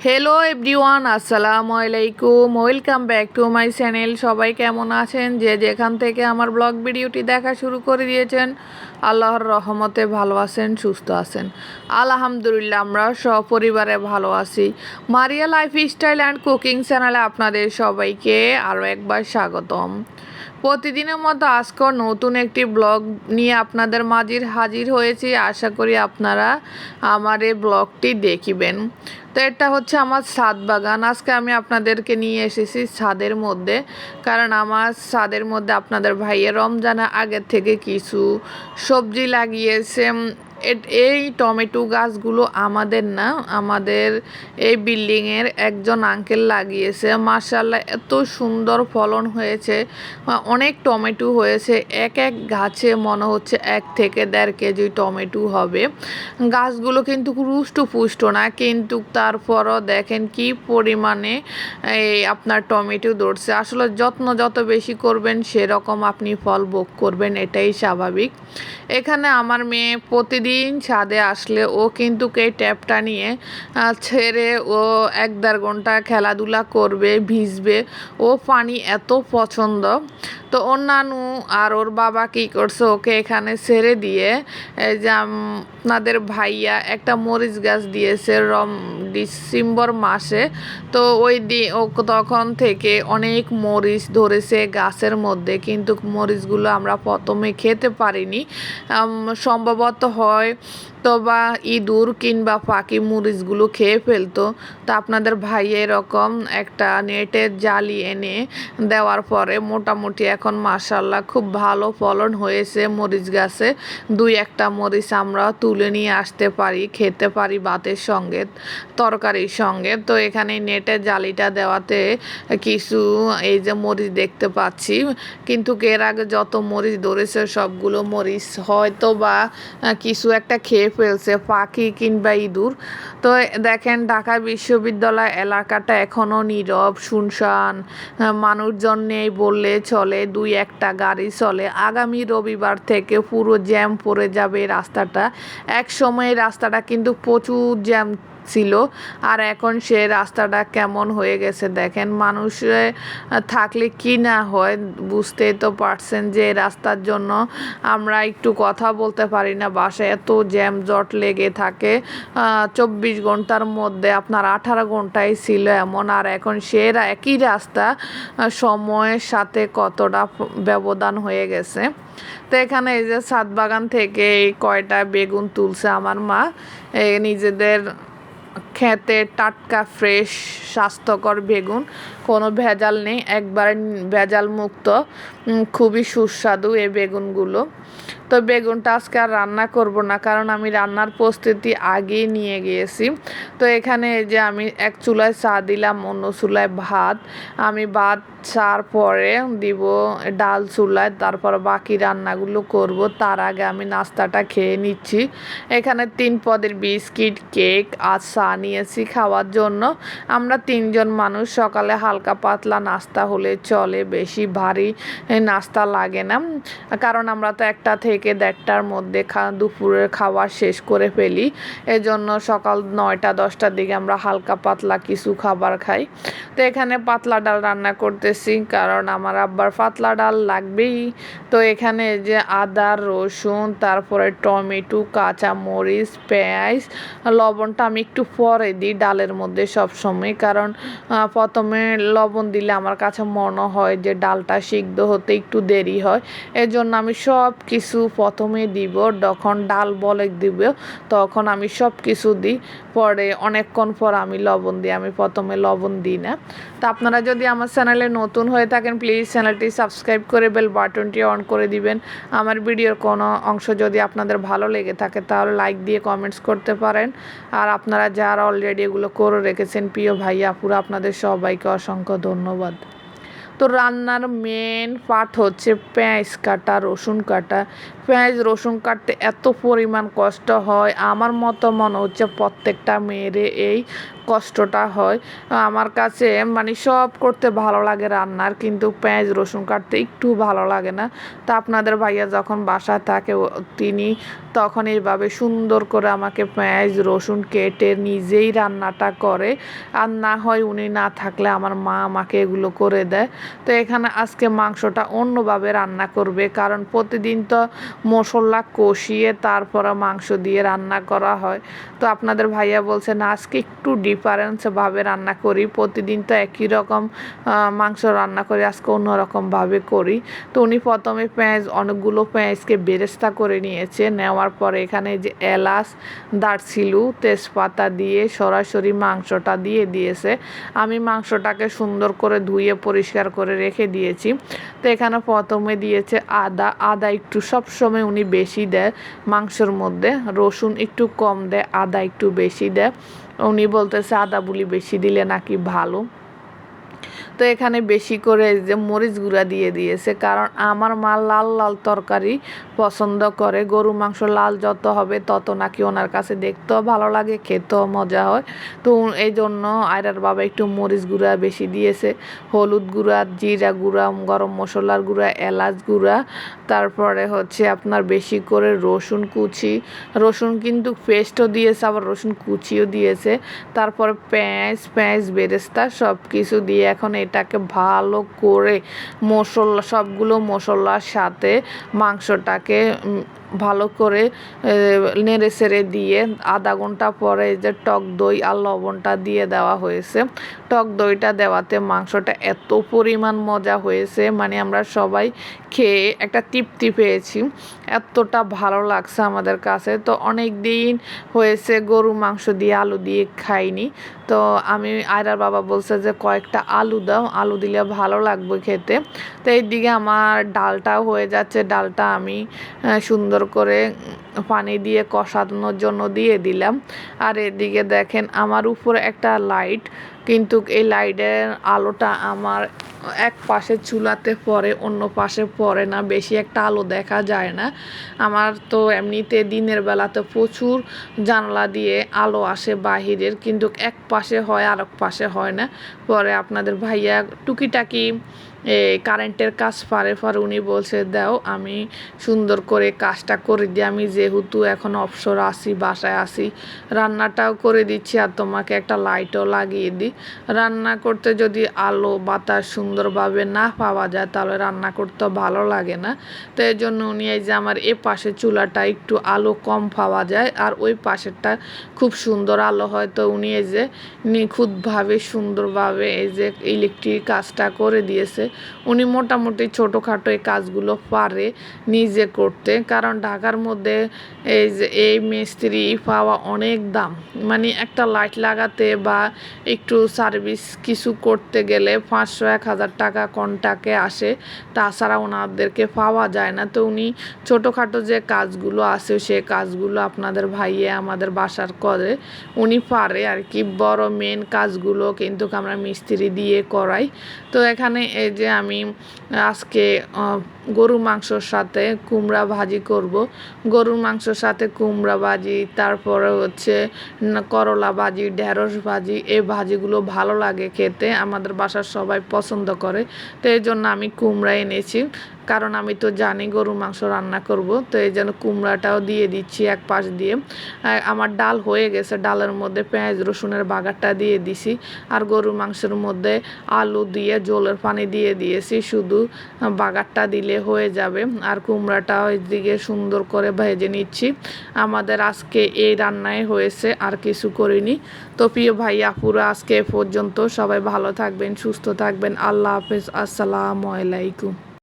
Hello everyone, আসসালামু আলাইকুম। Welcome back to my channel. সবাই কেমন আছেন? যে যেখান থেকে আমার ব্লগ ভিডিওটি দেখা শুরু করে দিয়েছেন, আল্লাহর রহমতে ভালো আছেন, সুস্থ আছেন। আলহামদুলিল্লাহ, আমরা সপরিবারে ভালো আছি। মারিয়া লাইফস্টাইল অ্যান্ড কুকিং চ্যানেলে আপনাদের সবাইকে আরও একবার স্বাগতম। প্রতিদিনের মতো আজকেও নতুন একটি ব্লগ নিয়ে আপনাদের মাঝে হাজির হয়েছি। আশা করি আপনারা আমার এই ব্লগটি দেখবেন। তো এটা হচ্ছে আমার ছাদ বাগান। আজকে আমি আপনাদেরকে নিয়ে এসেছি ছাদের মধ্যে, কারণ আমার ছাদের মধ্যে আপনাদের ভাইয়ের রমজানের আগের থেকে কিছু সবজি লাগিয়েছে। এই টমেটো গাছগুলো আমাদের না, আমাদের এই বিল্ডিংয়ের একজন আঙ্কেল লাগিয়েছে। মাশাআল্লাহ, এত সুন্দর ফলন হয়েছে। অনেক টমেটো হয়েছে। এক এক গাছে মনে হচ্ছে 1 থেকে 1.5 কেজি টমেটো হবে। গাছগুলো কিন্তু রুষ্ট-পুষ্ট না, কিন্তু তারপরও দেখেন কি পরিমাণে এই আপনার টমেটো ধরছে। আসলে যত্ন যত বেশি করবেন সেরকম আপনি ফল ভোগ করবেন, এটাই স্বাভাবিক। এখানে আমার মেয়ে প্রতিদিন ছাদে আসলে ও কিন্তু এই ট্যাপটা নিয়ে ছেড়ে ও 1-1.5 ঘন্টা খেলাধুলা করবে, ভিজবে। ও পানি এত পছন্দ। তো ওর নানু আর ওর বাবা কী করছে, ওকে এখানে ছেড়ে দিয়ে এই যে আপনাদের ভাইয়া একটা মরিচ গাছ দিয়েছে ডিসেম্বর মাসে। তো ও তখন থেকে অনেক মরিচ ধরেছে গাছের মধ্যে, কিন্তু মরিচগুলো আমরা প্রথমে খেতে পারিনি। সম্ভবত হয় তো বা ইঁদুর কিংবা পাখি মরিচগুলো খেয়ে ফেলতো। তো আপনাদের ভাই এরকম একটা নেটের জালি এনে দেওয়ার পরে মোটামুটি এখন মাশাআল্লাহ খুব ভালো ফলন হয়েছে মরিচ গাছে। 2-1টা মরিচ আমরা তুলে নিয়ে আসতে পারি, খেতে পারি ভাতের সঙ্গে, তরকারির সঙ্গে। তো এখানে নেটের জালিটা দেওয়াতে কিছু এই যে মরিচ দেখতে পাচ্ছি, কিন্তু এর আগে যত মরিচ ধরেছে সবগুলো মরিচ হয়তো বা কিছু একটা খেয়ে ফেলছে, পাখি কিংবা ইঁদুর। তো দেখেন ঢাকা বিশ্ববিদ্যালয় এলাকাটা এখনও নীরব, শুনশান, মানুষজন নেই বললে চলে। 2-1টা গাড়ি চলে। আগামী রবিবার থেকে পুরো জ্যাম পড়ে যাবে রাস্তাটা। এক সময় রাস্তাটা কিন্তু প্রচুর জ্যাম ছিল, আর এখন সে রাস্তাটা কেমন হয়ে গেছে দেখেন। মানুষ থাকলে কি না হয় বুঝতেই তো পারছেন যে রাস্তার জন্য আমরা একটু কথা বলতে পারি না, বাসায় এত জ্যাম জট লেগে থাকে। 24 ঘন্টার মধ্যে আপনার 18 ঘন্টাই ছিল এমন, আর এখন সে একই রাস্তা সময়ের সাথে কতটা ব্যবধান হয়ে গেছে। তো এখানে এই যে ছাদ বাগান থেকে এই কয়টা বেগুন তুলছে আমার মা, নিজেদের খেতে টাটকা ফ্রেশ স্বাস্থ্যকর বেগুন, কোনো ভেজাল নেই, একবার ভেজাল মুক্ত। খুবই সুস্বাদু এই বেগুনগুলো। তো বেগুনটা আজকে আর রান্না করব না, কারণ আমি রান্নার প্রস্তুতি আগেই নিয়ে গিয়েছি। তো এখানে এই যে আমি এক চুলায় চা দিলাম, অন্য চুলায় ভাত। আমি ভাত চার পরে দিব ডাল চুলায়, তারপর বাকি রান্নাগুলো করব। তার আগে আমি নাস্তাটা খেয়ে নিচ্ছি। এখানে 3 পদের বিস্কিট, কেক আর চা নিয়েছি খাওয়ার জন্য। আমরা 3 জন মানুষ, সকালে হালকা পাতলা নাস্তা হলে চলে, বেশি ভারী নাস্তা লাগে না, কারণ আমরা তো 1টা থেকে 1.5টার মধ্যে দুপুরের খাওয়া শেষ করে ফেলি। এজন্য সকাল 9টা-10টার দিকে আমরা হালকা পাতলা কিছু খাবার খাই। তো এখানে পাতলা ডাল রান্না করতেছি, কারণ আমার আব্বার পাতলা ডাল লাগবেই। তো এখানে যে আদা, রসুন, তারপরে টমেটো, কাঁচা মরিচ, পেঁয়াজ, লবণটা আমি একটু পরে দিই ডালের মধ্যে সবসময়, কারণ প্রথমে লবণ দিলে আমার কাছে মনে হয় যে ডালটা সিদ্ধ হতে একটু দেরি হয়। এজন্য আমি সব কিছু প্রথমে দিব, যখন ডাল বলে দিব তখন আমি সব কিছু দিই, পরে অনেকক্ষণ পর আমি লবণ দিই। আমি প্রথমে লবণ দিই না। তো আপনারা যদি আমার চ্যানেলে নতুন হয়ে থাকেন, প্লিজ চ্যানেলটি সাবস্ক্রাইব করে বেল বাটনটি অন করে দিবেন। আমার ভিডিওর কোনো অংশ যদি আপনাদের ভালো লেগে থাকে তাহলে লাইক দিয়ে কমেন্টস করতে পারেন। আর আপনারা যারা অলরেডি এগুলো করে রেখেছেন, প্রিয় ভাই আপুরা, আপনাদের সবাইকে অসংখ্য ধন্যবাদ। তো রান্নার মেন পার্ট হচ্ছে পেঁয়াজ কাটা, রসুন কাটা। পেঁয়াজ রসুন কাটতে এত পরিমাণ কষ্ট হয়, আমার মতো মনে হচ্ছে প্রত্যেকটা মেয়েরে এই কষ্টটা হয়। আমার কাছে মানে সব করতে ভালো লাগে রান্নার, কিন্তু পেঁয়াজ রসুন কাটতে একটু ভালো লাগে না। তা আপনাদের ভাইয়া যখন বাসায় থাকে তিনি তখন এইভাবে সুন্দর করে আমাকে পেঁয়াজ রসুন কেটে নিজেই রান্নাটা করে। আর না হয় উনি না থাকলে আমার মা আমাকে এগুলো করে দেয়। তো এখানে আজকে মাংসটা অন্যভাবে রান্না করবে, কারণ প্রতিদিন তো মশলা কষিয়ে তারপরে মাংস দিয়ে রান্না করা হয়। তো আপনাদের ভাইয়া বলছে না, আজকে একটু ডিফারেন্সভাবে রান্না করি, প্রতিদিন তো একই রকম মাংস রান্না করি, আজকে অন্যরকমভাবে করি। তো উনি প্রথমে অনেকগুলো পেঁয়াজকে বেরেস্তা করে নিয়েছে, নেওয়ার পরে এখানে যে এলাচ দারচিনি তেজপাতা দিয়ে সরাসরি মাংসটা দিয়ে দিয়েছে। আমি মাংসটাকে সুন্দর করে ধুয়ে পরিষ্কার করে রেখে দিয়েছি। তো এখানে প্রথমে দিয়েছে আদা একটু সবসময় উনি বেশি দেয় মাংসের মধ্যে, রসুন একটু কম দেয়, আদা একটু বেশি দেয়। উনি বলতেছে আদা বুলি বেশি দিলে নাকি ভালো। তো এখানে বেশি করে যে মরিচ গুঁড়া দিয়ে দিয়েছে, কারণ আমার মা লাল লাল তরকারি পছন্দ করে। গরু মাংস লাল যত হবে তত নাকি ওনার কাছে দেখতেও ভালো লাগে, খেতেও মজা হয়। তো এই জন্য আয়রার বাবা একটু মরিচ গুঁড়া বেশি দিয়েছে। হলুদ গুঁড়া, জিরা গুঁড়া, গরম মশলার গুঁড়া, এলাচ গুঁড়া, তারপরে হচ্ছে আপনার বেশি করে রসুন কুচি, রসুন কিন্তু পেস্টও দিয়েছে, আবার রসুন কুচিও দিয়েছে। তারপর পেঁয়াজ বেরেস্তা সব কিছু দিয়ে এখন এটাকে ভালো করে সবগুলো মশলার সাথে মাংসটাকে ভালো করে নেড়ে চেড়ে দিয়ে আধা ঘন্টা পরে যে টক দই আর লবণটা দিয়ে দেওয়া হয়েছে। টক দইটা দেওয়াতে মাংসটা এত পরিমাণ মজা হয়েছে, মানে আমরা সবাই খেয়ে একটা তৃপ্তি পেয়েছি, এতটা ভালো লাগছে আমাদের কাছে। তো অনেক দিন হয়েছে গরু মাংস দিয়ে আলু দিয়ে খাইনি। তো আমি আয়রার বাবা বলছে যে কয়েকটা আলু দাও, আলু দিলে ভালো লাগবে খেতে। তো এইদিকে আমার ডালটাও হয়ে যাচ্ছে, ডালটা আমি সুন্দর করে পানি দিয়ে কষানোর জন্য দিয়ে দিলাম। আর এদিকে দেখেন আমার উপরে একটা লাইট, কিন্তু এই লাইটের আলোটা আমার এক পাশে চুলাতে পড়ে, অন্য পাশে পড়ে না, বেশি একটা আলো দেখা যায় না। আমার তো এমনিতে দিনের বেলাতে প্রচুর জানলা দিয়ে আলো আসে বাহিরের, কিন্তু এক পাশে হয় আর এক পাশে হয় না। পরে আপনাদের ভাইয়া টুকিটাকি কারেন্টের কাজ পারে উনি বলছে দাও আমি সুন্দর করে কাজটা করে দিই, আমি যেহেতু এখন অবসর আসি, বাসায় আসি, রান্নাটাও করে দিচ্ছি আর তোমাকে একটা লাইটও লাগিয়ে দিই। রান্না করতে যদি আলো বাতাস সুন্দরভাবে না পাওয়া যায় তাহলে রান্না করতে ভালো লাগে না। তো এই জন্য উনি এই যে আমার এ পাশে চুলাটা একটু আলো কম পাওয়া যায় আর ওই পাশেরটা খুব সুন্দর আলো হয়। তো উনি এই যে নিখুঁতভাবে সুন্দরভাবে এই যে ইলেকট্রিক কাজটা করে দিয়েছে। উনি মোটামুটি ছোটোখাটো এই কাজগুলো পারে নিজে করতে, কারণ ঢাকার মধ্যে এই যে এই মিস্ত্রি পাওয়া অনেক দাম, মানে একটা লাইট লাগাতে বা একটু সার্ভিস কিছু করতে গেলে 500-1000 টাকা কন্টাকে আসে, তাছাড়া ওনাদেরকে পাওয়া যায় না। তো উনি ছোটোখাটো যে কাজগুলো আছে সে কাজগুলো আপনাদের ভাইয়ে আমাদের বাসার করে, উনি পারে আর কি। বড় মেন কাজগুলো কিন্তু আমরা মিস্ত্রি দিয়ে করাই। তো এখানে এই যে আমি আজকে গরু মাংসর সাথে কুমড়া ভাজি করব। গরুর মাংসর সাথে কুমড়া ভাজি, তারপরে হচ্ছে করলা ভাজি, ঢেঁড়স ভাজি, এই ভাজিগুলো ভালো লাগে খেতে, আমাদের বাসার সবাই পছন্দ করে। তো এই জন্য আমি কুমড়া এনেছি, কারণ আমি তো জানি গরু মাংস রান্না করব। তো এই জন্য কুমড়াটাও দিয়ে দিচ্ছি এক পাশ দিয়ে। আমার ডাল হয়ে গেছে, ডালের মধ্যে পেঁয়াজ রসুনের বাগারটা দিয়ে দিছি, আর গরু মাংসের মধ্যে আলু দিয়ে জলের পানি দিয়ে দিয়েছি, শুধু বাগারটা দিলে হয়ে যাবে। আর কুমড়াটাও এদিকে সুন্দর করে ভেজে নিচ্ছি। আমাদের আজকে এই রান্নায় হয়েছে, আর কিছু করিনি। তো প্রিয় ভাই আপুরা, আজকে এ পর্যন্ত। সবাই ভালো থাকবেন, সুস্থ থাকবেন। আল্লাহ হাফেজ, আসসালামু আলাইকুম।